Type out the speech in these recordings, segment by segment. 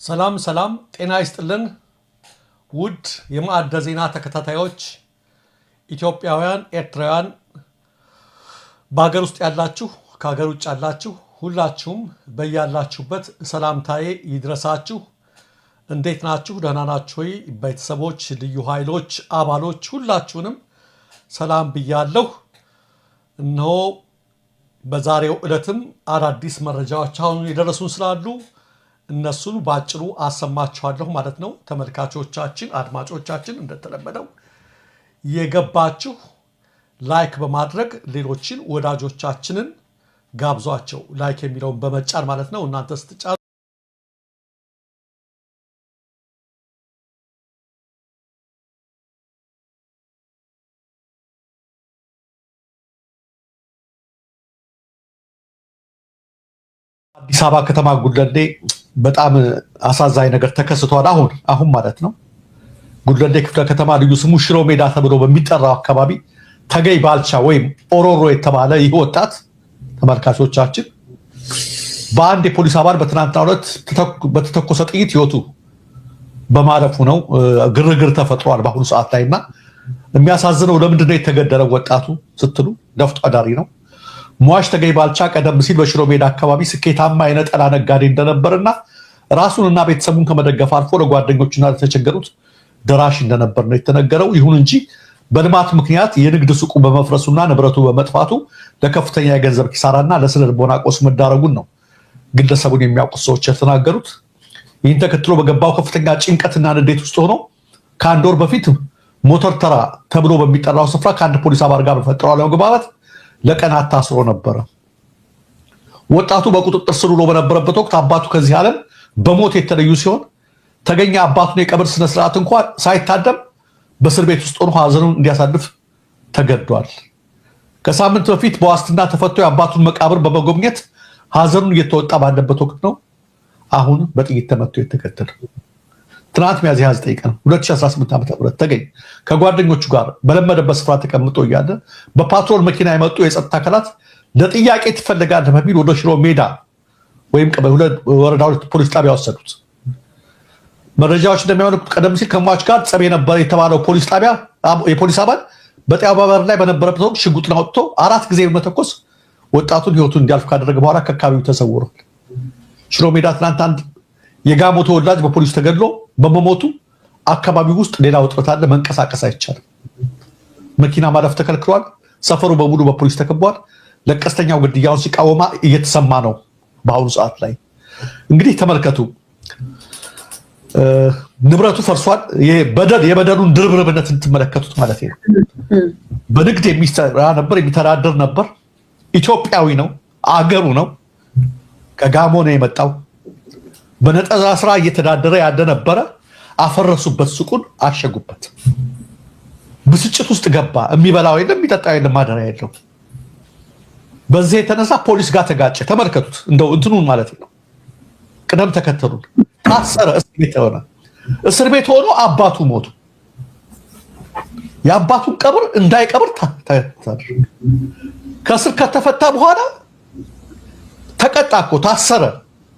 ሰላም ሰላም ጤና ይስጥልን ውድ የማዕደ ዜና ተከታታዮች ኢትዮጵያውያን ኤርትራውያን በአገር ውስጥ ያላችሁ ከሀገር ውጭ ያላችሁ ሁላችሁም በያላችሁበት ሰላምታዬ ይድረሳችሁ። እንዴት ናችሁ? ደህና ናችሁ ወይ? ቤተሰቦች፣ ልዩ ኃይሎች አባሎች ሁላችሁንም ሰላም ብያለሁ። እነሆ በዛሬው ዕለትም አዳዲስ መረጃዎች አሁን የደረሱን ስላሉ እነሱን ባጭሩ አሰማችኋለሁ ማለት ነው። ተመልካቾቻችን አድማጮቻችን እንደተለመደው የገባችሁ ላይክ በማድረግ ሌሎችን ወዳጆቻችንን ጋብዟቸው። ላይክ የሚለውን በመጫን ማለት ነው። እናንተ ስትጫኑ አዲስ አበባ ከተማ ጉለሌ በጣም አሳዛኝ ነገር ተከስቷል። አሁን ማለት ነው ጉለሌ ክፍለ ከተማ ልዩ ስሙ ሽሮ ሜዳ ተብሎ በሚጠራው አካባቢ ተገይ ባልቻ ወይም ኦሮሮ የተባለ ይህ ወጣት ተመልካቾቻችን በአንድ የፖሊስ አባል በትናንትናው ዕለት በተተኮሰ ጥይት ህይወቱ በማለፉ ነው ግርግር ተፈጥሯል በአሁኑ ሰዓት ላይና የሚያሳዝነው ለምንድን ነው የተገደለው ወጣቱ ስትሉ ነፍጦ አዳሪ ነው። ሟች ተገይ ባልቻ ቀደም ሲል በሽሮ ሜዳ አካባቢ ስኬታማ የነጠላ ነጋዴ እንደነበርና ራሱንና ቤተሰቡን ከመደገፍ አልፎ ለጓደኞቹና ለተቸገሩት ደራሽ እንደነበር ነው የተነገረው። ይሁን እንጂ በልማት ምክንያት የንግድ ሱቁ በመፍረሱና ንብረቱ በመጥፋቱ ለከፍተኛ የገንዘብ ኪሳራና ለስነ ልቦና ቀውስ መዳረጉን ነው ግለሰቡን የሚያውቁት ሰዎች የተናገሩት። ይህን ተከትሎ በገባው ከፍተኛ ጭንቀትና ንዴት ውስጥ ሆኖ ከአንድ ወር በፊት ሞተር ተራ ተብሎ በሚጠራው ስፍራ ከአንድ ፖሊስ አባል ጋር በፈጠረው አለመግባባት ለቀናት ታስሮ ነበረ። ወጣቱ በቁጥጥር ስር ውሎ በነበረበት ወቅት አባቱ ከዚህ ዓለም በሞት የተለዩ ሲሆን ተገኘ አባቱን የቀብር ስነ ስርዓት እንኳን ሳይታደም በእስር ቤት ውስጥ ሆኖ ሀዘኑን እንዲያሳልፍ ተገዷል። ከሳምንት በፊት በዋስትና ተፈቶ የአባቱን መቃብር በመጎብኘት ሀዘኑን እየተወጣ ባለበት ወቅት ነው አሁን በጥይት ተመቶ የተገደለው። ትናንት ሚያዝያ 29 ቀን 2018 ዓ.ም ተገኝ ከጓደኞቹ ጋር በለመደበት ስፍራ ተቀምጦ እያለ በፓትሮል መኪና የመጡ የጸጥታ አካላት ለጥያቄ ትፈልጋለህ በሚል ወደ ሽሮ ሜዳ ወይም ወረዳ 2 ፖሊስ ጣቢያ ወሰዱት። መረጃዎች እንደሚያመለክቱት ቀደም ሲል ከሟች ጋር ጸብ የነበረ የተባለው ፖሊስ ጣቢያ የፖሊስ አባል በጣቢያው በር ላይ በነበረበት ወቅት ሽጉጥን አውጥቶ 4 ጊዜ በመተኮስ ወጣቱን ህይወቱን እንዲያልፍ ካደረገ በኋላ ከአካባቢው ተሰውሯል። ሽሮ ሜዳ ትናንት አንድ የጋሞ ተወላጅ በፖሊስ ተገድሎ በመሞቱ አካባቢው ውስጥ ሌላ ውጥረት አለ። መንቀሳቀስ አይቻልም። መኪና ማለፍ ተከልክሏል። ሰፈሩ በሙሉ በፖሊስ ተከቧል። ለቀስተኛው ግድያውን ሲቃወማ እየተሰማ ነው በአሁኑ ሰዓት ላይ። እንግዲህ ተመልከቱ፣ ንብረቱ ፈርሷል። የበደሉን ድርብርብነት እንትመለከቱት ማለት ነው። በንግድ የሚሰራ ነበር፣ የሚተዳደር ነበር። ኢትዮጵያዊ ነው፣ አገሩ ነው። ከጋሞ ነው የመጣው። በነጠላ ስራ እየተዳደረ ያለ ነበረ። አፈረሱበት፣ ሱቁን አሸጉበት። ብስጭት ውስጥ ገባ። የሚበላው የለም፣ የሚጠጣው የለም፣ ማደሪያ የለው። በዚህ የተነሳ ፖሊስ ጋር ተጋጨ። ተመልከቱት እንደው እንትኑን ማለት ነው። ቅደም ተከተሉን። ታሰረ፣ እስር ቤት ሆኖ አባቱ ሞቱ። የአባቱን ቀብር እንዳይቀብር ታደረገ። ከእስር ከተፈታ በኋላ ተቀጣ እኮ ታሰረ፣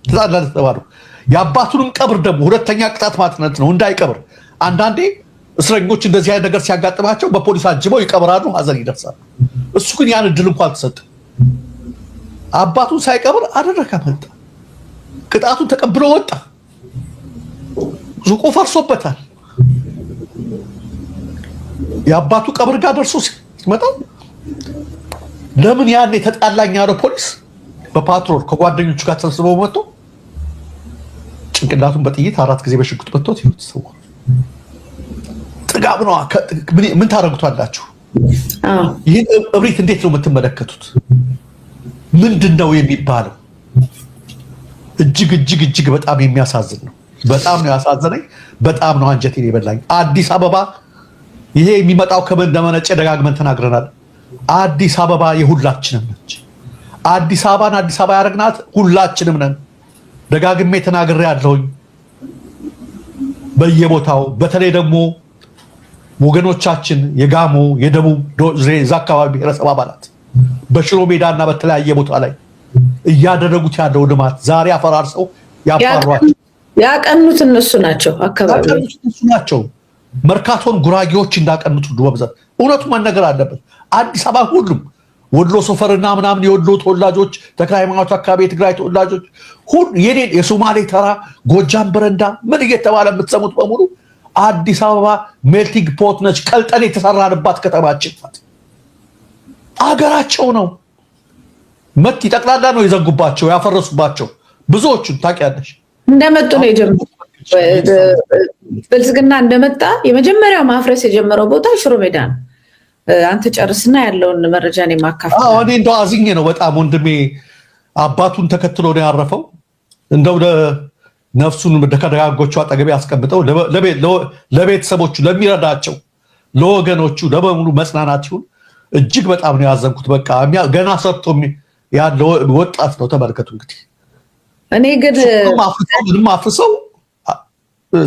ተዛላለ ተባሉ። የአባቱንም ቀብር ደግሞ ሁለተኛ ቅጣት ማለት ነው እንዳይቀብር። አንዳንዴ እስረኞች እንደዚህ አይነት ነገር ሲያጋጥማቸው በፖሊስ አጅበው ይቀብራሉ፣ ሀዘን ይደርሳል። እሱ ግን ያን እድል እንኳን አልተሰጠም። አባቱን ሳይቀብር አደረከ፣ መጣ፣ ቅጣቱን ተቀብሎ ወጣ። ሱቁ ፈርሶበታል። የአባቱ ቀብር ጋር ደርሶ ሲመጣ ለምን ያን የተጣላኝ ያለው ፖሊስ በፓትሮል ከጓደኞቹ ጋር ተሰብስበው መጥቶ ጭንቅላቱን በጥይት 4 ጊዜ በሽጉጥ መጥቶት ይሁት ሰው ጥጋብ ነው። ምን ታረጉታላችሁ? ይህን እብሪት እንዴት ነው የምትመለከቱት? ምንድነው የሚባለው? እጅግ በጣም የሚያሳዝን ነው። በጣም ነው ያሳዘነኝ። በጣም ነው አንጀቴን የበላኝ። አዲስ አበባ ይሄ የሚመጣው ከምን እንደመነጨ ደጋግመን ተናግረናል። አዲስ አበባ የሁላችንም ነች። አዲስ አበባን አዲስ አበባ ያደረግናት ሁላችንም ነን። ደጋግሜ ተናግሬ ያለሁኝ በየቦታው በተለይ ደግሞ ወገኖቻችን የጋሞ የደቡብ ዛ አካባቢ ብሔረሰብ አባላት በሽሮ ሜዳና በተለያየ ቦታ ላይ እያደረጉት ያለው ልማት ዛሬ አፈራርሰው ያፋሯቸው ያቀኑት እነሱ ናቸው። አካባቢ እነሱ ናቸው። መርካቶን ጉራጌዎች እንዳቀኑት ሁሉ በብዛት እውነቱ መነገር አለበት። አዲስ አበባ ሁሉም ወሎ ሶፈርና ምናምን የወሎ ተወላጆች፣ ተክለ ሃይማኖት አካባቢ የትግራይ ተወላጆች ሁሉ የኔን የሶማሌ ተራ ጎጃም በረንዳ ምን እየተባለ የምትሰሙት በሙሉ አዲስ አበባ ሜልቲንግ ፖት ነች። ቀልጠን የተሰራንባት ከተማችን አገራቸው ነው። መቲ ጠቅላላ ነው የዘጉባቸው ያፈረሱባቸው። ብዙዎቹን ታውቂያለሽ። እንደመጡ ነው የጀመሩት። ብልጽግና እንደመጣ የመጀመሪያው ማፍረስ የጀመረው ቦታ ሽሮ ሜዳ ነው። አንተ ጨርስና ያለውን መረጃን የማካፈል እኔ እንደው አዝኜ ነው በጣም ወንድሜ አባቱን ተከትሎ ነው ያረፈው። እንደው ነፍሱን ከደጋጎቹ አጠገቤ ያስቀምጠው፣ ለቤተሰቦቹ፣ ለሚረዳቸው ለወገኖቹ ለበሙሉ መጽናናት ይሁን። እጅግ በጣም ነው ያዘንኩት። በቃ ገና ሰርቶ ያለው ወጣት ነው። ተመልከቱ እንግዲህ እኔ ግን አፍርሰው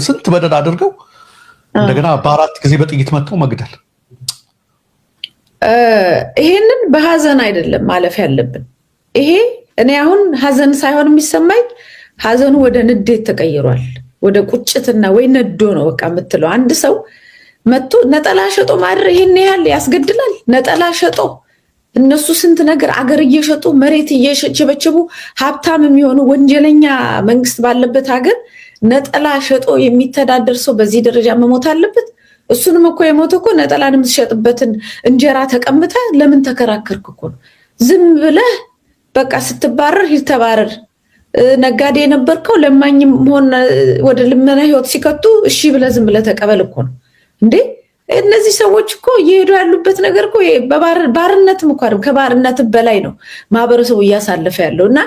ስንት በደል አድርገው እንደገና በአራት ጊዜ በጥይት መጥተው መግደል። ይሄንን በሀዘን አይደለም ማለፍ ያለብን። ይሄ እኔ አሁን ሀዘን ሳይሆን የሚሰማኝ ሀዘኑ ወደ ንዴት ተቀይሯል። ወደ ቁጭትና ወይ ነዶ ነው በቃ የምትለው። አንድ ሰው መጥቶ ነጠላ ሸጦ ማድረግ ይሄን ያህል ያስገድላል? ነጠላ ሸጦ እነሱ ስንት ነገር አገር እየሸጡ መሬት እየቸበቸቡ ሀብታም የሚሆኑ ወንጀለኛ መንግስት ባለበት ሀገር ነጠላ ሸጦ የሚተዳደር ሰው በዚህ ደረጃ መሞት አለበት? እሱንም እኮ የሞተ እኮ ነጠላን የምትሸጥበትን እንጀራ ተቀምጠ ለምን ተከራከርክ እኮ ነው። ዝም ብለህ በቃ ስትባረር ሂድ ተባረር። ነጋዴ የነበርከው ለማኝም ሆነ ወደ ልመና ህይወት ሲከቱ እሺ ብለህ ዝም ብለህ ተቀበል እኮ ነው እንዴ። እነዚህ ሰዎች እኮ እየሄዱ ያሉበት ነገር እኮ ባርነትም እኮ አይደለም፣ ከባርነትም በላይ ነው ማህበረሰቡ እያሳለፈ ያለው እና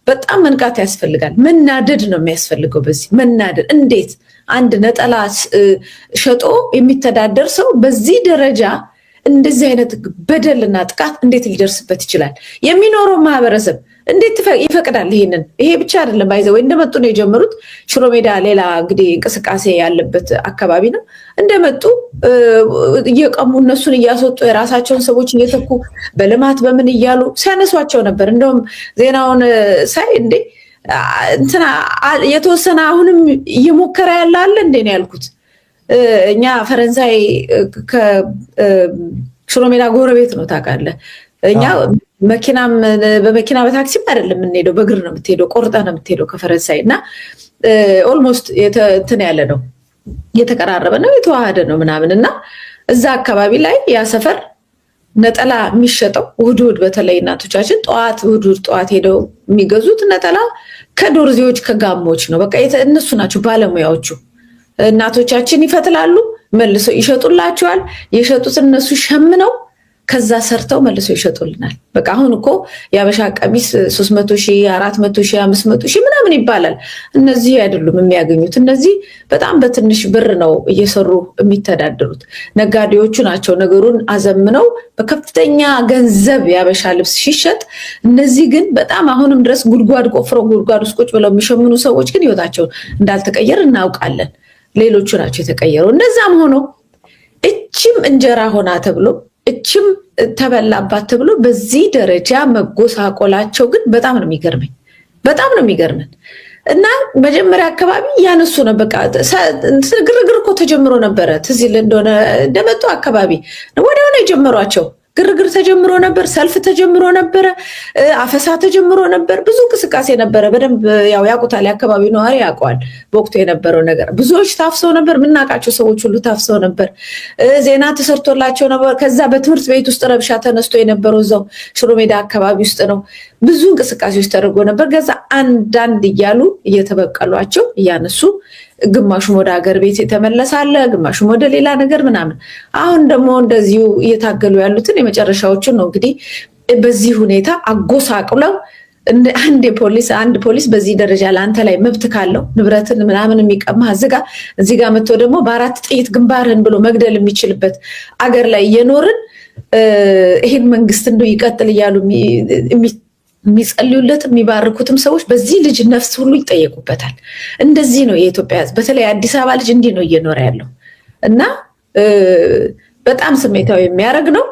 በጣም መንቃት ያስፈልጋል። መናደድ ነው የሚያስፈልገው። በዚህ መናደድ እንዴት አንድ ነጠላ ሸጦ የሚተዳደር ሰው በዚህ ደረጃ እንደዚህ አይነት በደልና ጥቃት እንዴት ሊደርስበት ይችላል? የሚኖረው ማህበረሰብ እንዴት ይፈቅዳል? ይሄንን ይሄ ብቻ አይደለም ባይዘ ወይ እንደመጡ ነው የጀመሩት። ሽሮ ሜዳ ሌላ እንግዲህ እንቅስቃሴ ያለበት አካባቢ ነው። እንደመጡ እየቀሙ እነሱን እያስወጡ የራሳቸውን ሰዎች እየተኩ በልማት በምን እያሉ ሲያነሷቸው ነበር። እንደውም ዜናውን ሳይ እንዴ እንትና የተወሰነ አሁንም እየሞከረ ያለ አለ እንዴ ነው ያልኩት። እኛ ፈረንሳይ ከሽሮ ሜዳ ጎረቤት ነው ታውቃለህ። እኛ መኪናም በመኪና በታክሲም አይደለም የምንሄደው፣ በእግር ነው የምትሄደው። ቆርጠ ነው የምትሄደው ከፈረንሳይ እና ኦልሞስት እንትን ያለ ነው፣ የተቀራረበ ነው፣ የተዋሃደ ነው ምናምን እና እዛ አካባቢ ላይ ያ ሰፈር ነጠላ የሚሸጠው እሑድ እሑድ በተለይ እናቶቻችን እሑድ ጠዋት ሄደው የሚገዙት ነጠላ ከዶርዜዎች ከጋሞች ነው። በቃ እነሱ ናቸው ባለሙያዎቹ። እናቶቻችን ይፈትላሉ፣ መልሰው ይሸጡላቸዋል። የሸጡትን እነሱ ሸምነው ከዛ ሰርተው መልሰው ይሸጡልናል። በቃ አሁን እኮ የአበሻ ቀሚስ 300,000 400,000 500,000 ምናምን ይባላል። እነዚህ አይደሉም የሚያገኙት። እነዚህ በጣም በትንሽ ብር ነው እየሰሩ የሚተዳደሩት። ነጋዴዎቹ ናቸው ነገሩን አዘምነው በከፍተኛ ገንዘብ የአበሻ ልብስ ሲሸጥ፣ እነዚህ ግን በጣም አሁንም ድረስ ጉድጓድ ቆፍረው ጉድጓድ ውስጥ ቁጭ ብለው የሚሸምኑ ሰዎች ግን ህይወታቸው እንዳልተቀየር እናውቃለን። ሌሎቹ ናቸው የተቀየረው። እነዛም ሆኖ እችም እንጀራ ሆና ተብሎ እችም ተበላባት ተብሎ በዚህ ደረጃ መጎሳቆላቸው ግን በጣም ነው የሚገርመኝ፣ በጣም ነው የሚገርመን። እና መጀመሪያ አካባቢ ያነሱ ነው በቃ ግርግር እኮ ተጀምሮ ነበረ። ትዝ ይል እንደሆነ እንደመጡ አካባቢ ወዲያው ነው የጀመሯቸው። ግርግር ተጀምሮ ነበር፣ ሰልፍ ተጀምሮ ነበረ፣ አፈሳ ተጀምሮ ነበር፣ ብዙ እንቅስቃሴ ነበረ። በደንብ ያው ያውቁታል፣ የአካባቢው ነዋሪ ያውቀዋል በወቅቱ የነበረው ነገር። ብዙዎች ታፍሰው ነበር፣ የምናውቃቸው ሰዎች ሁሉ ታፍሰው ነበር። ዜና ተሰርቶላቸው ነበር። ከዛ በትምህርት ቤት ውስጥ ረብሻ ተነስቶ የነበረው እዛው ሽሮ ሜዳ አካባቢ ውስጥ ነው። ብዙ እንቅስቃሴዎች ተደርጎ ነበር። ከዛ አንዳንድ እያሉ እየተበቀሏቸው እያነሱ ግማሹም ወደ ሀገር ቤት የተመለሳለ፣ ግማሹም ወደ ሌላ ነገር ምናምን። አሁን ደግሞ እንደዚሁ እየታገሉ ያሉትን የመጨረሻዎቹን ነው እንግዲህ በዚህ ሁኔታ አጎሳቅለው አንድ ፖሊስ በዚህ ደረጃ ለአንተ ላይ መብት ካለው ንብረትን ምናምን የሚቀማ እዚህ ጋር መጥቶ ደግሞ በአራት ጥይት ግንባርህን ብሎ መግደል የሚችልበት አገር ላይ እየኖርን ይሄን መንግስት እንደው ይቀጥል እያሉ የሚጸልዩለት የሚባርኩትም ሰዎች በዚህ ልጅ ነፍስ ሁሉ ይጠየቁበታል። እንደዚህ ነው የኢትዮጵያ ሕዝብ፣ በተለይ አዲስ አበባ ልጅ እንዲህ ነው እየኖረ ያለው እና በጣም ስሜታዊ የሚያደርግ ነው።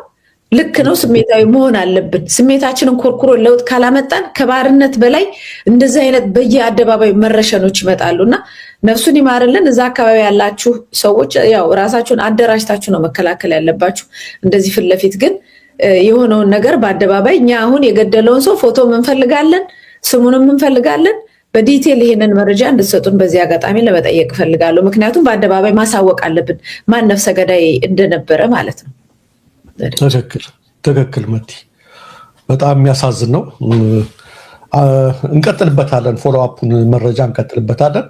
ልክ ነው። ስሜታዊ መሆን አለብን። ስሜታችንን ኮርኩሮ ለውጥ ካላመጣን ከባርነት በላይ እንደዚህ አይነት በየአደባባዩ መረሸኖች ይመጣሉና ነፍሱን ይማርልን። እዛ አካባቢ ያላችሁ ሰዎች ያው ራሳችሁን አደራጅታችሁ ነው መከላከል ያለባችሁ። እንደዚህ ፊት ለፊት ግን የሆነውን ነገር በአደባባይ እኛ አሁን የገደለውን ሰው ፎቶ እንፈልጋለን፣ ስሙንም እንፈልጋለን። በዲቴል ይሄንን መረጃ እንድትሰጡን በዚህ አጋጣሚ ለመጠየቅ እፈልጋለሁ። ምክንያቱም በአደባባይ ማሳወቅ አለብን ማን ነፍሰ ገዳይ እንደነበረ ማለት ነው። ትክክል መቲ፣ በጣም የሚያሳዝን ነው። እንቀጥልበታለን፣ ፎሎ አፑን መረጃ እንቀጥልበታለን።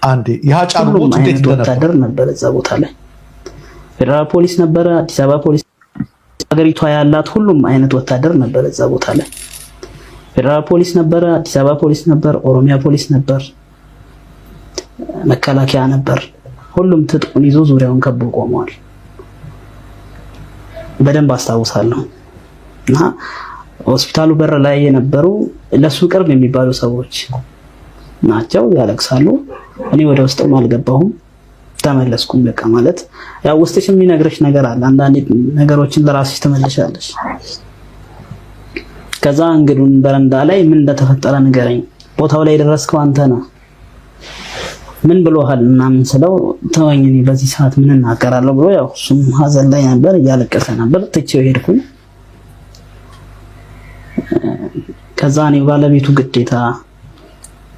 አንዴ የሀጫሉ ሞት እንዴት ወታደር ነበረ እዛ ቦታ ላይ ፌደራል ፖሊስ ነበረ፣ አዲስ አበባ ፖሊስ፣ ሀገሪቷ ያላት ሁሉም አይነት ወታደር ነበረ እዛ ቦታ ላይ ፌደራል ፖሊስ ነበረ፣ አዲስ አበባ ፖሊስ ነበር፣ ኦሮሚያ ፖሊስ ነበር፣ መከላከያ ነበር። ሁሉም ትጥቁን ይዞ ዙሪያውን ከቦ ቆመዋል። በደንብ አስታውሳለሁ። እና ሆስፒታሉ በር ላይ የነበሩ ለሱ ቅርብ የሚባሉ ሰዎች ናቸው፣ ያለቅሳሉ። እኔ ወደ ውስጥም አልገባሁም፣ ተመለስኩም። በቃ ማለት ያው ውስጥሽ የሚነግርሽ ነገር አለ። አንዳንድ ነገሮችን ለራስሽ ተመለሻለሽ። ከዛ እንግዱን በረንዳ ላይ ምን እንደተፈጠረ ንገረኝ፣ ቦታው ላይ የደረስከው አንተ ነህ፣ ምን ብሎሃል ምናምን ስለው ተወኝ፣ እኔ በዚህ ሰዓት ምን እናገራለሁ ብሎ ያው እሱም ሀዘን ላይ ነበር፣ እያለቀሰ ነበር። ትቼው ሄድኩኝ። ከዛ እኔ ባለቤቱ ግዴታ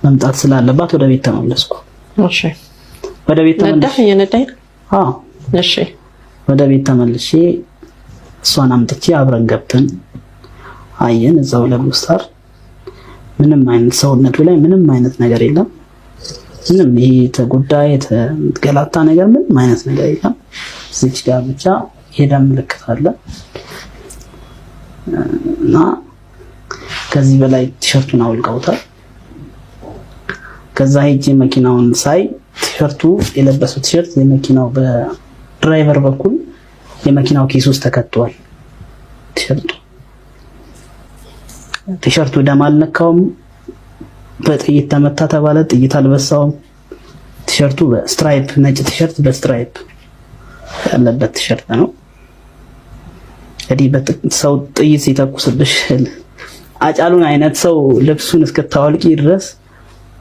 መምጣት ስላለባት ወደ ቤት ተመለስኩ። እሺ፣ ወደ ቤት ተመለስኩ። አዎ፣ እሺ፣ ወደ ቤት ተመልሼ እሷን አምጥቼ አብረን ገብተን አየን። እዛው ለሙስታር ምንም አይነት ሰውነቱ ላይ ምንም አይነት ነገር የለም። ምንም ይሄ ተጎዳይ የተገላታ ነገር ምንም አይነት ነገር የለም። እዚች ጋር ብቻ የደም ምልክት አለ እና ከዚህ በላይ ቲሸርቱን አውልቀውታል። ከዛ ሄጄ መኪናውን ሳይ ቲሸርቱ የለበሰው ቲሸርት የመኪናው በድራይቨር በኩል የመኪናው ኪስ ውስጥ ተከቷል። ቲሸርቱ ደም አልነካውም። በጥይት ተመታ ተባለ፣ ጥይት አልበሳውም። ቲሸርቱ በስትራይፕ ነጭ ቲሸርት በስትራይፕ ያለበት ቲሸርት ነው። እንግዲህ ሰው ጥይት ሲተኩስብሽ አጫሉን አይነት ሰው ልብሱን እስከታወልቂ ድረስ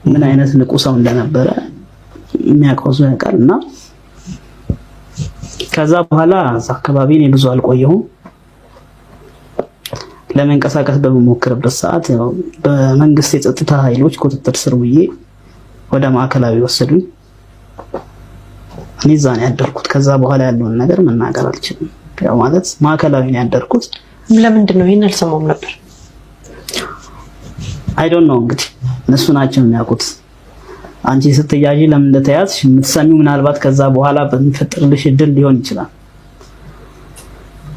ምን አይነት ንቁ ሰው እንደነበረ የሚያውቀው ሰው ያውቃል። እና ከዛ በኋላ እዛ አካባቢ እኔ ብዙ አልቆየሁም። ለመንቀሳቀስ በመሞክርበት ሰዓት በመንግስት የጸጥታ ኃይሎች ቁጥጥር ስር ውዬ ወደ ማዕከላዊ ወሰዱኝ። እኔ እዛ ነው ያደርኩት። ከዛ በኋላ ያለውን ነገር መናገር አልችልም። ያው ማለት ማዕከላዊ ነው ያደርኩት። ለምንድን ነው ይሄን አልሰማውም ነበር? አይ ዶንት ኖ እንግዲህ እነሱ ናቸው የሚያውቁት። አንቺ ስትያዢ ለምን እንደተያዝሽ የምትሰሚው ምናልባት ከዛ በኋላ በሚፈጠርልሽ እድል ሊሆን ይችላል።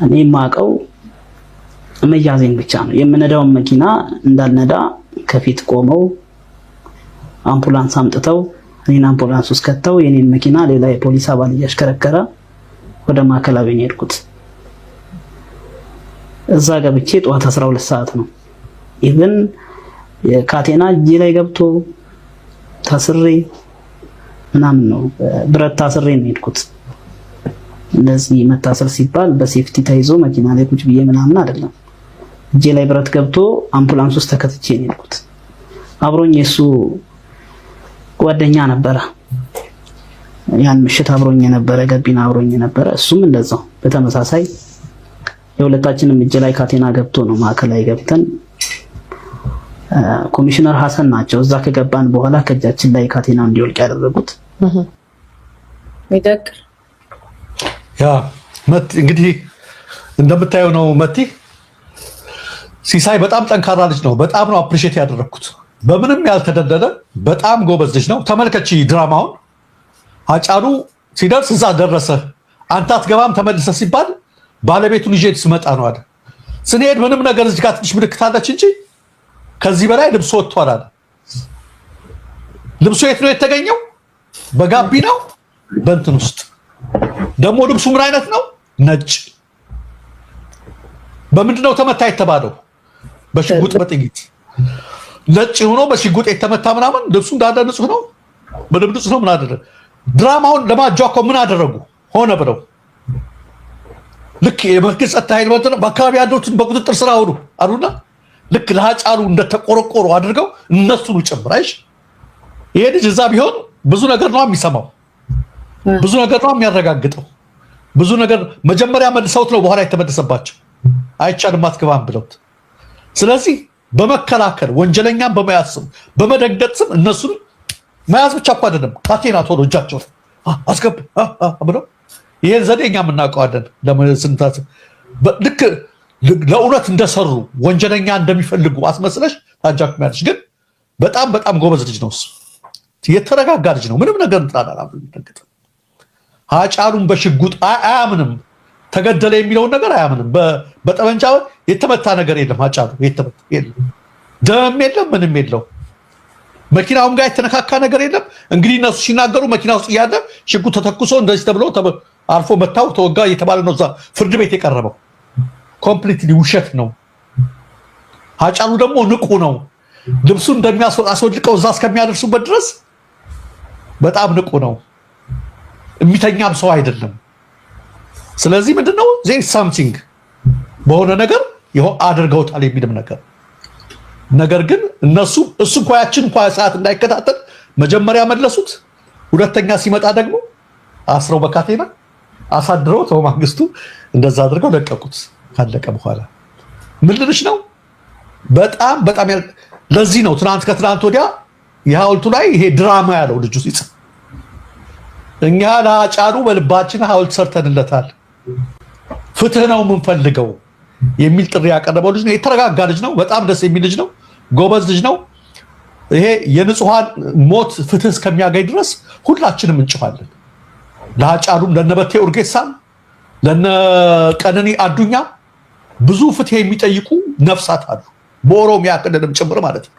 እኔ የማውቀው መያዜን ብቻ ነው። የምነዳውን መኪና እንዳልነዳ ከፊት ቆመው አምቡላንስ አምጥተው እኔን አምቡላንስ ውስጥ ከተው የኔን መኪና ሌላ የፖሊስ አባል እያሽከረከረ ወደ ማዕከላዊ ነው የሄድኩት። እዛ ገብቼ ጠዋት 12 ሰዓት ነው። ኢቭን የካቴና እጄ ላይ ገብቶ ታስሬ ምናምን ነው፣ ብረት ታስሬ ነው የሄድኩት። እንደዚህ መታሰር ሲባል በሴፍቲ ተይዞ መኪና ላይ ቁጭ ብዬ ምናምን አይደለም። እጄ ላይ ብረት ገብቶ አምቡላንስ ውስጥ ተከትቼ ነው የሄድኩት። አብሮኝ የሱ ጓደኛ ነበረ፣ ያን ምሽት አብሮኝ የነበረ ገቢና አብሮኝ የነበረ እሱም እንደዛው በተመሳሳይ የሁለታችንም እጄ ላይ ካቴና ገብቶ ነው ማዕከላዊ ገብተን ኮሚሽነር ሐሰን ናቸው እዛ ከገባን በኋላ ከእጃችን ላይ ካቴናው እንዲወልቅ ያደረጉት። ሚደቅ ያ መቲ እንግዲህ እንደምታየው ነው። መቲ ሲሳይ በጣም ጠንካራ ልጅ ነው። በጣም ነው አፕሪሼት ያደረኩት። በምንም ያልተደደደ በጣም ጎበዝ ልጅ ነው። ተመልከቺ ድራማውን። አጫሉ ሲደርስ እዛ ደረሰ፣ አንተ አትገባም ተመልሰ ሲባል ባለቤቱን ይዤ ስመጣ ነው አይደል? ስንሄድ ምንም ነገር እዚህ ጋር ትንሽ ምልክት አለች እንጂ ከዚህ በላይ ልብሱ ወጥቷል አለ። ልብሱ የት ነው የተገኘው? በጋቢናው በእንትን ውስጥ ደግሞ ልብሱ ምን አይነት ነው? ነጭ። በምንድን ነው ተመታ የተባለው? በሽጉጥ በጥይት ነጭ ሆኖ በሽጉጥ የተመታ ምናምን። ልብሱ እንዳለ ንጹህ ነው፣ ምንም ንጹህ ነው። ምን አደረገ? ድራማውን ለማጃኮ ምን አደረጉ? ሆነ ብለው ልክ የመንግስት ጸጥታ ኃይል ማለት ነው በአካባቢ ያሉትን በቁጥጥር ስር አሉና ልክ ለሃጫሉ እንደተቆረቆሩ አድርገው እነሱን ጭምር አይሽ ይሄ ልጅ እዛ ቢሆን ብዙ ነገር ነው የሚሰማው፣ ብዙ ነገር ነው የሚያረጋግጠው፣ ብዙ ነገር መጀመሪያ መልሰውት ነው በኋላ የተመለሰባቸው አይቻልም አትገባም ብለውት። ስለዚህ በመከላከል ወንጀለኛን በመያዝ ስም በመደንገጥ ስም እነሱን መያዝ ብቻ እኮ አይደለም ካቴና ቶሎ እጃቸው አስገብ ብለው ይሄን ዘዴ እኛም እናውቀዋለን። ለምንስንታት ልክ ለእውነት እንደሰሩ ወንጀለኛ እንደሚፈልጉ አስመስለሽ ታጃክሚያለሽ። ግን በጣም በጣም ጎበዝ ልጅ ነው እሱ፣ የተረጋጋ ልጅ ነው። ምንም ነገር እንጣላላም እንደገጠ ሃጫሉን በሽጉጥ አያምንም፣ ተገደለ የሚለውን ነገር አያምንም። በጠመንጃ የተመታ ነገር የለም። ሃጫሉ የተመታ የለም፣ ደም የለም፣ ምንም የለው። መኪናውም ጋር የተነካካ ነገር የለም። እንግዲህ እነሱ ሲናገሩ መኪና ውስጥ እያለ ሽጉጥ ተተኩሶ እንደዚህ ተብሎ አልፎ መታው ተወጋ እየተባለ ነው እዛ ፍርድ ቤት የቀረበው። ኮምፕሊትሊ ውሸት ነው። ሃጫሉ ደግሞ ንቁ ነው። ልብሱን እንደሚያስወልቀው እዛ እስከሚያደርሱበት ድረስ በጣም ንቁ ነው። የሚተኛም ሰው አይደለም። ስለዚህ ምንድነው ዜር ሳምቲንግ በሆነ ነገር አድርገውታል የሚልም ነገር ግን እነሱ እሱ እንኳን ሰዓት እንዳይከታተል መጀመሪያ መለሱት። ሁለተኛ ሲመጣ ደግሞ አስረው በካቴና አሳድረው በማግስቱ እንደዛ አድርገው ለቀቁት። ካለቀ በኋላ ምን ልልሽ ነው በጣም በጣም ለዚህ ነው ከትናንት ወዲያ የሐውልቱ ላይ ይሄ ድራማ ያለው ልጁ ሲጽፍ እኛ ለሃጫሉ በልባችን ሐውልት ሰርተንለታል፣ ፍትህ ነው የምንፈልገው የሚል ጥሪ ያቀረበው ልጅ ነው። የተረጋጋ ልጅ ነው። በጣም ደስ የሚል ልጅ ነው። ጎበዝ ልጅ ነው። ይሄ የንጹሃን ሞት ፍትህ እስከሚያገኝ ድረስ ሁላችንም እንጭፋለን። ለሃጫሉም ለነበቴ ኡርጌሳን ለነቀነኒ አዱኛ ብዙ ፍትህ የሚጠይቁ ነፍሳት አሉ፣ በኦሮሚያ ክልልም ጭምር ማለት ነው።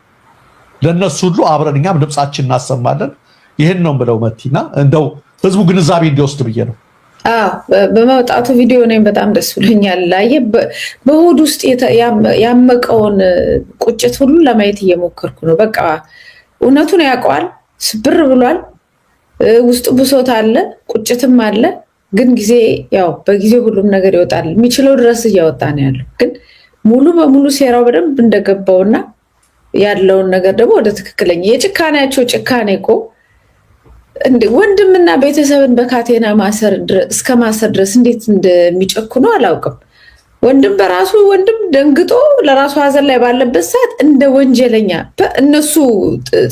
ለነሱ ሁሉ አብረን እኛም ድምጻችን እናሰማለን። ይሄን ነው ብለው መቲና እንደው ህዝቡ ግንዛቤ እንዲወስድ ብዬ ነው። በመውጣቱ ቪዲዮ ነኝ በጣም ደስ ብሎኛል። አየ በሆድ ውስጥ ያመቀውን ቁጭት ሁሉ ለማየት እየሞከርኩ ነው። በቃ እውነቱን ያውቀዋል፣ ስብር ብሏል፣ ውስጡ ብሶት አለ፣ ቁጭትም አለ። ግን ጊዜ ያው በጊዜ ሁሉም ነገር ይወጣል። የሚችለው ድረስ እያወጣ ነው ያለው። ግን ሙሉ በሙሉ ሴራው በደንብ እንደገባውና ያለውን ነገር ደግሞ ወደ ትክክለኛ የጭካኔያቸው ጭካኔ እኮ ወንድምና ቤተሰብን በካቴና እስከ ማሰር ድረስ እንዴት እንደሚጨክኑ አላውቅም። ወንድም በራሱ ወንድም ደንግጦ ለራሱ ሀዘን ላይ ባለበት ሰዓት እንደ ወንጀለኛ እነሱ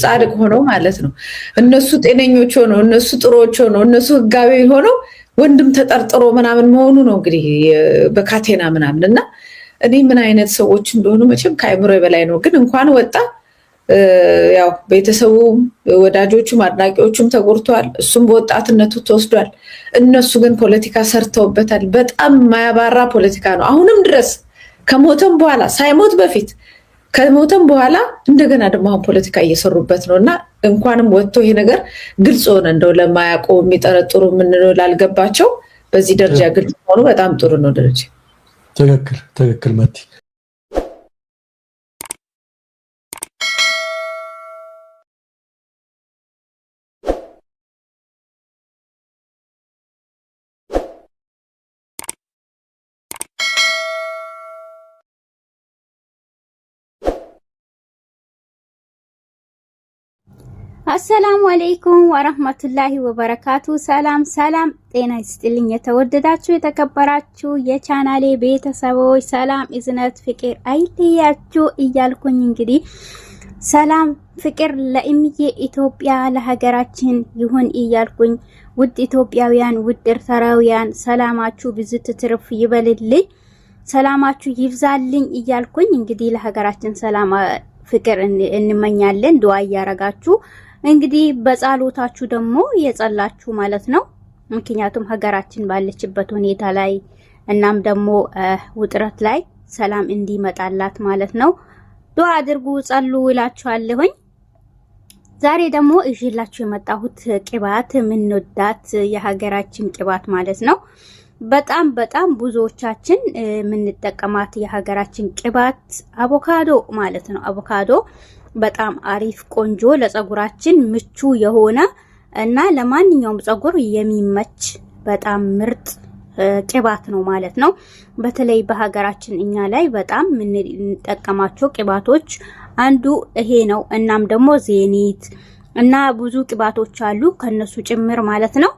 ጻድቅ ሆነው ማለት ነው፣ እነሱ ጤነኞች ሆነው፣ እነሱ ጥሩዎች ሆነው፣ እነሱ ህጋዊ ሆነው ወንድም ተጠርጥሮ ምናምን መሆኑ ነው እንግዲህ በካቴና ምናምን። እና እኔ ምን አይነት ሰዎች እንደሆኑ መቼም ከአይምሮ በላይ ነው። ግን እንኳን ወጣ ያው ቤተሰቡም ወዳጆቹም አድናቂዎቹም ተጎድተዋል። እሱም በወጣትነቱ ተወስዷል። እነሱ ግን ፖለቲካ ሰርተውበታል። በጣም ማያባራ ፖለቲካ ነው። አሁንም ድረስ ከሞተም በኋላ ሳይሞት በፊት ከሞተም በኋላ እንደገና ደግሞ አሁን ፖለቲካ እየሰሩበት ነው። እና እንኳንም ወጥቶ ይሄ ነገር ግልጽ ሆነ። እንደው ለማያውቁ የሚጠረጥሩ ምንለው ላልገባቸው በዚህ ደረጃ ግልጽ ሆኑ። በጣም ጥሩ ነው። ደረጃ ትክክል መቲ። አሰላሙ አለይኩም ወራህመቱላሂ ወበረካቱ። ሰላም ጤና ይስጥልኝ። የተወደዳችሁ የተከበራችሁ የቻናሌ ቤተሰቦች ሰላም እዝነት ፍቅር አይለያችሁ እያልኩኝ እንግዲህ ሰላም ፍቅር ለእምዬ ኢትዮጵያ ለሀገራችን ይሁን እያልኩኝ ውድ ኢትዮጵያውያን ውድ ኤርትራውያን ሰላማችሁ ብዝት ትርፍ ይበልልኝ፣ ሰላማችሁ ይብዛልኝ እያልኩኝ እንግዲህ ለሀገራችን ሰላም ፍቅር እንመኛለን። ዱአ እያረጋችሁ እንግዲህ በጸሎታችሁ ደግሞ የጸላችሁ ማለት ነው። ምክንያቱም ሀገራችን ባለችበት ሁኔታ ላይ እናም ደግሞ ውጥረት ላይ ሰላም እንዲመጣላት ማለት ነው ዱአ አድርጉ፣ ጸሉ እላችኋለሁኝ። ዛሬ ደግሞ እሺላችሁ የመጣሁት ቅባት ምንወዳት የሀገራችን ቅባት ማለት ነው። በጣም ብዙዎቻችን የምንጠቀማት የሀገራችን ቅባት አቮካዶ ማለት ነው። አቮካዶ በጣም አሪፍ ቆንጆ ለፀጉራችን ምቹ የሆነ እና ለማንኛውም ፀጉር የሚመች በጣም ምርጥ ቅባት ነው ማለት ነው። በተለይ በሀገራችን እኛ ላይ በጣም የምንጠቀማቸው ቅባቶች አንዱ ይሄ ነው። እናም ደግሞ ዜኒት እና ብዙ ቅባቶች አሉ ከነሱ ጭምር ማለት ነው።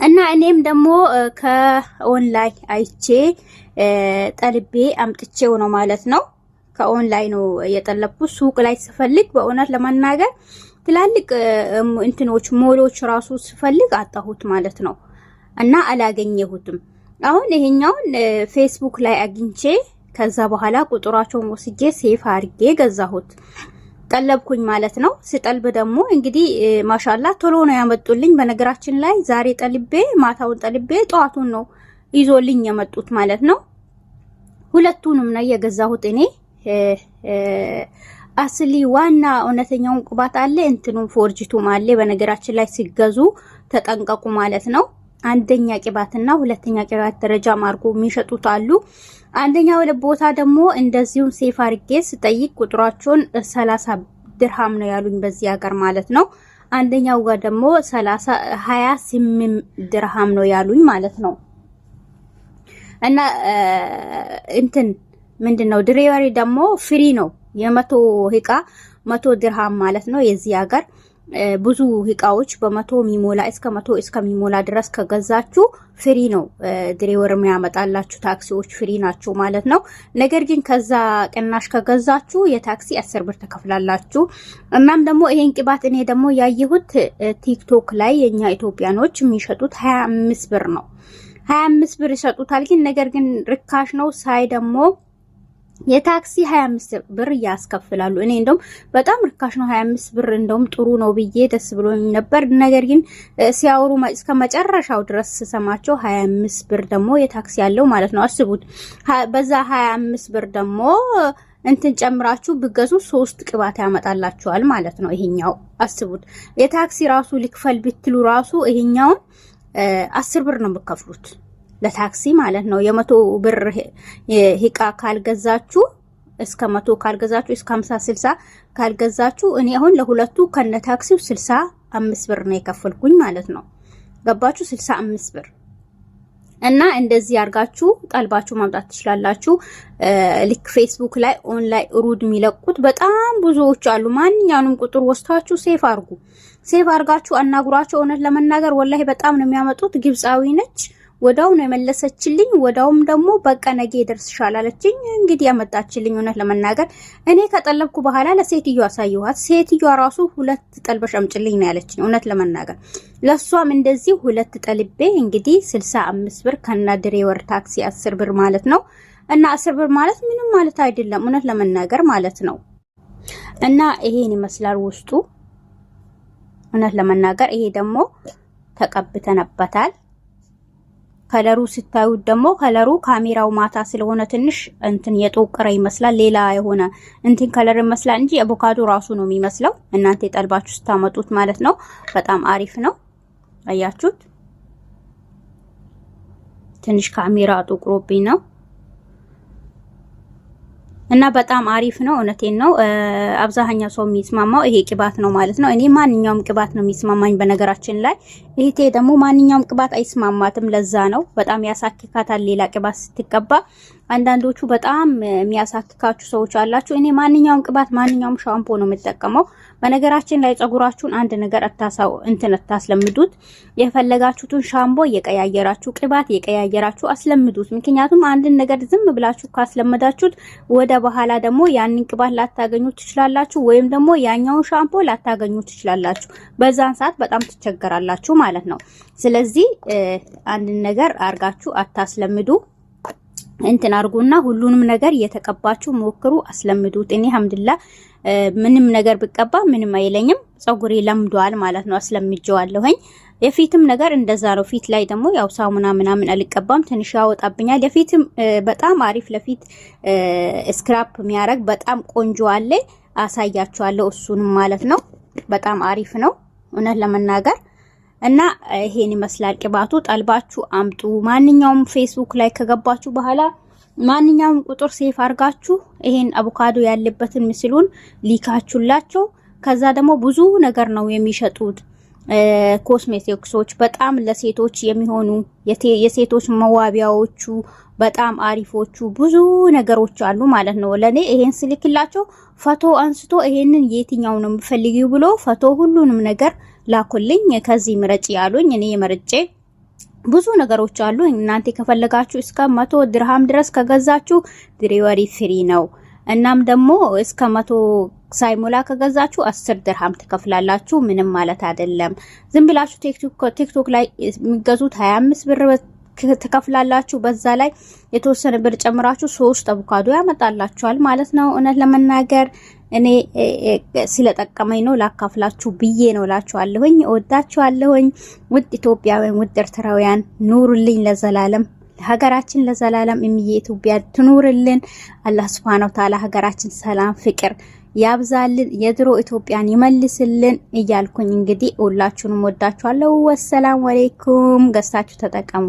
እና እኔም ደግሞ ከኦንላይን አይቼ ጠልቤ አምጥቼው ነው ማለት ነው። ከኦንላይን ነው የጠለብኩት። ሱቅ ላይ ስፈልግ በእውነት ለማናገር ትላልቅ እንትኖች ሞሎች ራሱ ስፈልግ አጣሁት ማለት ነው እና አላገኘሁትም። አሁን ይሄኛውን ፌስቡክ ላይ አግኝቼ ከዛ በኋላ ቁጥራቸውን ወስጄ ሴፍ አድርጌ ገዛሁት ጠለብኩኝ ማለት ነው። ስጠልብ ደግሞ እንግዲህ ማሻአላ ቶሎ ነው ያመጡልኝ። በነገራችን ላይ ዛሬ ጠልቤ ማታውን ጠልቤ ጠዋቱን ነው ይዞልኝ የመጡት ማለት ነው። ሁለቱንም ነው የገዛሁት እኔ። አስሊ ዋና እውነተኛውን ቅባት አለ፣ እንትኑን ፎርጅቱም አለ። በነገራችን ላይ ሲገዙ ተጠንቀቁ ማለት ነው። አንደኛ ቅባትና ሁለተኛ ቅባት ደረጃ ማርጎ የሚሸጡት አሉ። አንደኛው ቦታ ደግሞ እንደዚሁም ሴፍ አርጌ ስጠይቅ ቁጥራቸውን 30 ድርሃም ነው ያሉኝ በዚህ ሀገር ማለት ነው። አንደኛው ጋር ደግሞ 28 ድርሃም ነው ያሉኝ ማለት ነው። እና እንትን ምንድነው ድሬወሪ ደግሞ ፍሪ ነው። የመቶ እቃ 100 ድርሃም ማለት ነው የዚህ ሀገር። ብዙ እቃዎች በመቶ ሚሞላ እስከ 100 እስከሚሞላ ድረስ ከገዛችሁ ፍሪ ነው ድሬወር የሚያመጣላችሁ። ታክሲዎች ፍሪ ናቸው ማለት ነው። ነገር ግን ከዛ ቅናሽ ከገዛችሁ የታክሲ 10 ብር ተከፍላላችሁ። እናም ደግሞ ይሄን ቅባት እኔ ደግሞ ያየሁት ቲክቶክ ላይ የኛ ኢትዮጵያኖች የሚሸጡት 25 ብር ነው። 25 ብር ይሸጡታል። ግን ነገር ግን ርካሽ ነው ሳይ ደግሞ የታክሲ 25 ብር ያስከፍላሉ። እኔ እንደውም በጣም ርካሽ ነው 25 ብር እንደውም ጥሩ ነው ብዬ ደስ ብሎኝ ነበር። ነገር ግን ሲያወሩ እስከ መጨረሻው ድረስ ሰማቸው 25 ብር ደግሞ የታክሲ ያለው ማለት ነው። አስቡት በዛ 25 ብር ደግሞ እንትን ጨምራችሁ ብገዙ 3 ቅባት ያመጣላችኋል ማለት ነው። ይሄኛው አስቡት የታክሲ ራሱ ልክፈል ብትሉ ራሱ ይሄኛውን 10 ብር ነው የምትከፍሉት ለታክሲ ማለት ነው። የ100 ብር እቃ ካልገዛችሁ እስከ 100 ካልገዛችሁ እስከ 50 60 ካልገዛችሁ እኔ አሁን ለሁለቱ ከነ ታክሲው 65 ብር ነው የከፈልኩኝ ማለት ነው። ገባችሁ? 65 ብር እና እንደዚህ አርጋችሁ ጠልባችሁ ማምጣት ትችላላችሁ። ልክ ፌስቡክ ላይ ኦንላይን ሩድ የሚለቁት በጣም ብዙዎች አሉ። ማንኛውንም ቁጥር ወስታችሁ ሴፍ አርጉ። ሴፍ አርጋችሁ አናግሯቸው። እውነት ለመናገር ወላሂ በጣም ነው የሚያመጡት። ግብጻዊ ነች። ወዳው ነው የመለሰችልኝ። ወዳውም ደግሞ በቃ ነገ ይደርስሻል አለችኝ። እንግዲህ ያመጣችልኝ እውነት ለመናገር እኔ ከጠለብኩ በኋላ ለሴትዮዋ አሳየኋት። ሴትዮዋ ራሱ 2 ጠልበሽ አምጪልኝ ነው ያለችኝ እውነት ለመናገር። ለሷም እንደዚህ 2 ጠልቤ እንግዲህ 65 ብር ከና ድሬወር ታክሲ 10 ብር ማለት ነው። እና 10 ብር ማለት ምንም ማለት አይደለም እውነት ለመናገር ማለት ነው። እና ይሄን ይመስላል ውስጡ እውነት ለመናገር። ይሄ ደግሞ ተቀብተንበታል። ከለሩ ስታዩት ደግሞ ከለሩ ካሜራው ማታ ስለሆነ ትንሽ እንትን የጦቀረ ይመስላል። ሌላ የሆነ እንትን ከለር ይመስላል እንጂ አቮካዶ ራሱ ነው የሚመስለው። እናንተ የጠልባችሁ ስታመጡት ማለት ነው። በጣም አሪፍ ነው። አያችሁት? ትንሽ ካሜራ ጦቅሮብኝ ነው እና በጣም አሪፍ ነው። እውነቴን ነው። አብዛኛው ሰው የሚስማማው ይሄ ቅባት ነው ማለት ነው። እኔ ማንኛውም ቅባት ነው የሚስማማኝ በነገራችን ላይ። እህቴ ደግሞ ማንኛውም ቅባት አይስማማትም። ለዛ ነው በጣም ያሳክካታል ሌላ ቅባት ስትቀባ። አንዳንዶቹ በጣም የሚያሳክካችሁ ሰዎች አላችሁ። እኔ ማንኛውም ቅባት ማንኛውም ሻምፖ ነው የምጠቀመው። በነገራችን ላይ ጸጉራችሁን አንድ ነገር አታስለምዱት። የፈለጋችሁትን ሻምፖ እየቀያየራችሁ ቅባት እየቀያየራችሁ አስለምዱት። ምክንያቱም አንድን ነገር ዝም ብላችሁ ካስለመዳችሁት ወደ በኋላ ደግሞ ያንን ቅባት ላታገኙ ትችላላችሁ፣ ወይም ደግሞ ያኛውን ሻምፖ ላታገኙ ትችላላችሁ። በዛን ሰዓት በጣም ትቸገራላችሁ ማለት ነው። ስለዚህ አንድን ነገር አርጋችሁ አታስለምዱ። እንትን አርጉና ሁሉንም ነገር እየተቀባችሁ ሞክሩ፣ አስለምዱት። እኔ አልሐምዱሊላህ ምንም ነገር ብቀባ ምንም አይለኝም። ጸጉሬ ለምዷል ማለት ነው። አስለምጄዋለሁኝ። የፊትም ነገር እንደዛ ነው። ፊት ላይ ደግሞ ያው ሳሙና ምናምን አልቀባም፣ ትንሽ ያወጣብኛል። የፊትም በጣም አሪፍ ለፊት ስክራፕ የሚያረግ በጣም ቆንጆ አለ፣ አሳያችኋለሁ እሱንም ማለት ነው። በጣም አሪፍ ነው እውነት ለመናገር እና ይሄን ይመስላል ቅባቱ። ጠልባችሁ አምጡ። ማንኛውም ፌስቡክ ላይ ከገባችሁ በኋላ ማንኛውም ቁጥር ሴፍ አርጋችሁ ይሄን አቮካዶ ያለበትን ምስሉን ሊካችሁላቸው። ከዛ ደግሞ ብዙ ነገር ነው የሚሸጡት። ኮስሜቲክሶች በጣም ለሴቶች የሚሆኑ የሴቶች መዋቢያዎቹ በጣም አሪፎቹ ብዙ ነገሮች አሉ ማለት ነው። ለኔ ይሄን ስልክላቸው ፎቶ አንስቶ ይሄንን የትኛው ነው የምፈልጊው ብሎ ፎቶ ሁሉንም ነገር ላኩልኝ። ከዚህ ምረጭ ያሉኝ እኔ መርጬ ብዙ ነገሮች አሉ። እናንተ ከፈለጋችሁ እስከ 100 ድርሃም ድረስ ከገዛችሁ ዲሊቨሪ ፍሪ ነው። እናም ደግሞ እስከ 100 ሳይሞላ ከገዛችሁ 10 ድርሃም ትከፍላላችሁ። ምንም ማለት አይደለም። ዝም ብላችሁ ቲክቶክ ላይ የሚገዙት 25 ብር ትከፍላላችሁ። በዛ ላይ የተወሰነ ብር ጨምራችሁ 3 አቮካዶ ያመጣላችኋል ማለት ነው። እውነት ለመናገር እኔ ስለጠቀመኝ ነው ላካፍላችሁ ብዬ ነው ላችኋለሁኝ። እወዳችኋለሁኝ ውድ ኢትዮጵያውያን፣ ውድ ኤርትራውያን ኑሩልኝ ለዘላለም። ሀገራችን ለዘላለም እምዬ ኢትዮጵያ ትኑርልን። አላህ Subhanahu Wa Ta'ala ሀገራችን ሰላም ፍቅር ያብዛልን፣ የድሮ ኢትዮጵያን ይመልስልን እያልኩኝ እንግዲህ ሁላችሁንም ወዳችኋለሁ። ወሰላም አለይኩም። ገዝታችሁ ተጠቀሙ።